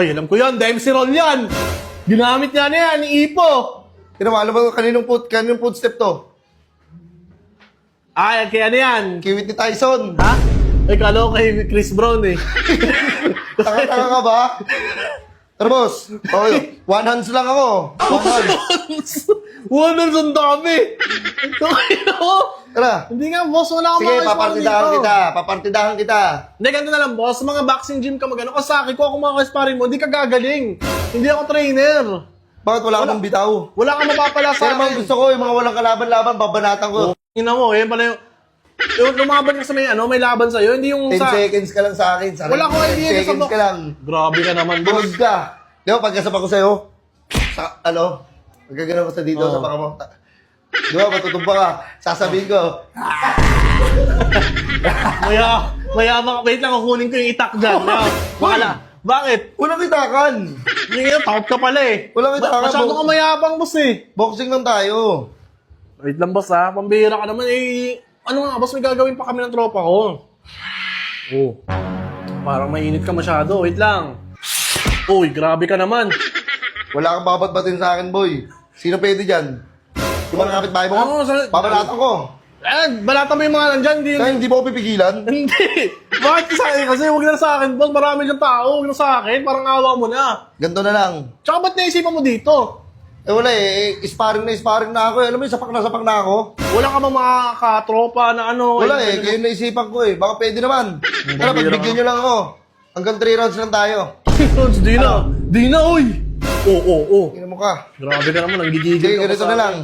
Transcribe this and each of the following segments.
Ay, alam ko yan. Dempsey roll yan. Ginamit niya na yan, ni Ipo. Alam mo, kaninong footstep to? Ay, kaya ano yan? Kiwit ni Tyson. Ha? Ay, kala ko kay Chris Brown eh. Taka-taka ka ba? Tara, boss. Okay, one hands lang ako. One hands. One hands ang dami. Tara. Hindi nga, boss. Wala akong Sige, mga papartidahan dito. kita. Papartidahan kita. Hindi, ganito na lang, boss. Mga boxing gym ka magano. Kasi sa akin, kung ako mga sparring mo, hindi ka gagaling. Hindi ako trainer. Bakit wala akong bitaw? Wala kang mapapala sa Pero mga akin. gusto ko, yung mga walang kalaban-laban, babanatan ko. Ina mo, yan pala yung lumaban ka sa may laban sa'yo, hindi yung 10 sa... seconds ka lang sa akin. Wala akong idea 10 sa seconds box. ka lang. Grabe ka naman, boss. Tulog ka. Di ba, pagkasapa ko sa'yo, sa, magagano ko sa dito, sa paka mo. Di ba, matutumba ka. Sasabihin ko, Wait lang, kukunin ko yung itak dyan. Bakala. Bakit? walang itakan. Hindi nga, takot ka pala eh. Walang itakan. Masyado ka mayabang, boss eh. Boxing lang tayo. Wait lang, boss ha. Pambihira ka naman eh. Ano nga, boss, may gagawin pa kami ng tropa ko. Oh. Parang mainit ka masyado. Wait lang. Uy, grabe ka naman. Wala kang babat-batin sa akin, boy. Sino pwede dyan? Yung mga kapitbahay mo? Ano, Babalatan ko. Balata mo yung mga nandyan. Kaya hindi mo ako pipigilan? Hindi. Bakit ka sa akin? Kasi huwag na sa akin, boss. Marami dyan tao. Huwag na sa akin. Parang awa mo na. Ganto na lang. Tsaka ba't naisipan mo dito? Wala sparring na ako. Alam mo, sapak na ako. Wala ka bang mga katropa na ano? Wala kayo naisipan ko Baka pwede naman. Tara, pagbigyan nyo lang ako. Hanggang 3 rounds lang tayo. Di na. Di na, uy. Oo. Tingnan mo ka. Grabe ka naman. Nanggigigil Sige, ka pa ganito sa na akin. lang.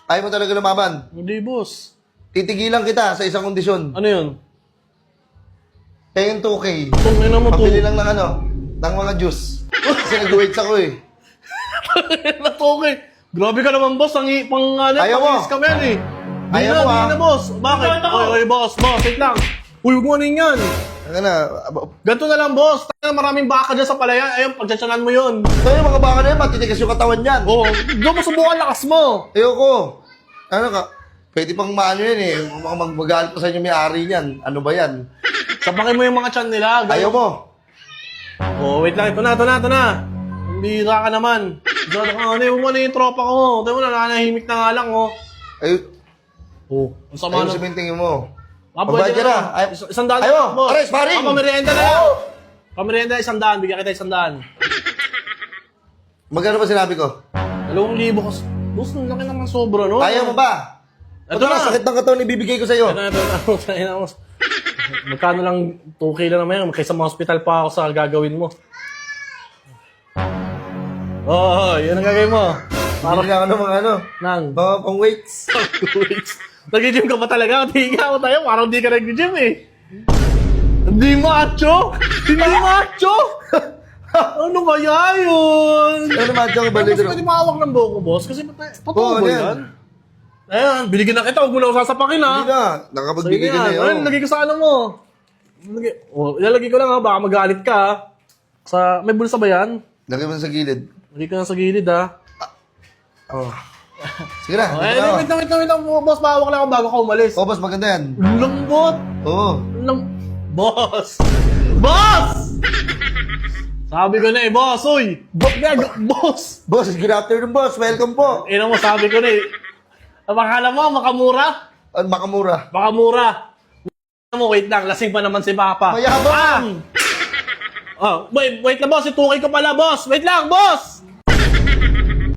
Ayaw mo talaga lumaban. Hindi, boss. Titigilan kita sa isang kondisyon. Ano yun? Kaya yung 2K. Tungin na mo to. Pabili lang ng mga juice. Kasi nag-weights ako Natukoy. Grabe ka naman, boss. Ayaw mo. Pang-is kami yan eh. Ayaw mo, Di na, boss. Bakit? Oy, boss. Wait lang. Uy, huwag mo na yan. Ano na? Ganito na lang, boss. Maraming baka dyan sa palayan. Ayun, pagtsatsanan mo yun. Kaya yung mga baka na yan, matitigas yung katawan yan. Oo. Doon mo subukan lakas mo. Ayoko. Ano ka? Pwede pang maano yan Magalit pa sa inyo may-ari niyan. Ano ba yan? Sapakin mo yung mga chan nila. Ayaw mo. Oh, wait lang. Ito na. Bira ka naman. Huwag mo na yung tropa ko. Tayo mo na, nanahimik na nga lang, oh. Ang sama Ayaw na. simentingin mo. Pwede Pagbayad na. Isang daan. Ayaw. boss. Aray, sparring. Pamerienda na lang. Pamerienda, 100. Bigyan kita 100. Magkano ba sinabi ko? 2,000 ko. Boss, ang laki naman sobra, no? Ayaw mo ba? Ito na. Sakit ng katawan ibibigay ko sa'yo. Ito. Magkano lang, 2K lang naman yan. Kaysa mga hospital pa ako sa gagawin mo. Yan ang gagawin mo. Para lang Nang. mga pang weights. Nag-gym ka ba talaga? Tinga mo tayo, parang di ka nag-gym eh. Hindi macho! Hindi macho! Ano kaya yun? Ano naman dyan, balik Boss, pwede mahawak ng buhok ko, boss? Kasi totoo ba yan? Ayan, biligyan na kita. Huwag mo na ako sasapakin, ha? Hindi na. Nakapagbigay ka na Ayun, lagay ko sa ano mo. Ilalagay ko lang, ha? Baka magalit ka, ha? May bulsa ba yan? Lagay mo sa gilid. Lagay ko na sa gilid, ha? Sige na. Wait lang, boss. Mahawak lang ako bago ka umalis. Boss, maganda yan. Lambot! Oo. Boss! Boss! Sabi ko na eh, boss, uy! Boss! Boss, good afternoon, boss. Welcome po. Ina mo, sabi ko na eh. Makala mo, makamura? Makamura. Makamura. Mo, wait lang, lasing pa naman si Papa. Mayabang. Wait lang, boss, itukay ko pala, boss. Wait lang, boss!